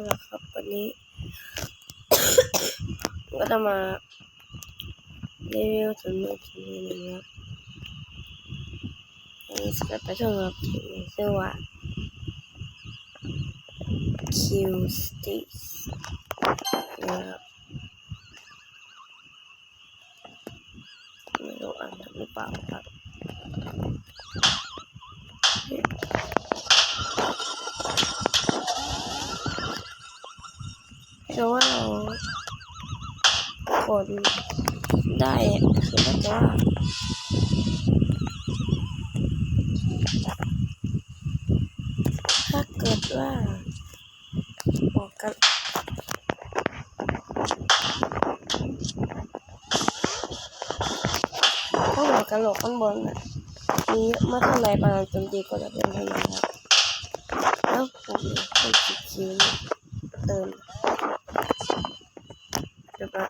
แล้วครับวันนี้ก็จะมารีวิวถึงมือถือหนึ่งครับอันนี้จะไปชมกับที่มีชื่อว่า Q Sticks นะครับไม่รู้อ่านถูกหรือเปล่าครับแต่ว่าเรากดได้คือว่าแต่ว่าถ้าเกิดว่าบอกกันถ้าบอกกันหลอกข้างบนน่ะมีเยอะมากเท่าไหร่บางจนดีก็จะเป็นเท่านั้นครับแล้วผมเป็น10 คิวเติมเดี๋ยวนะ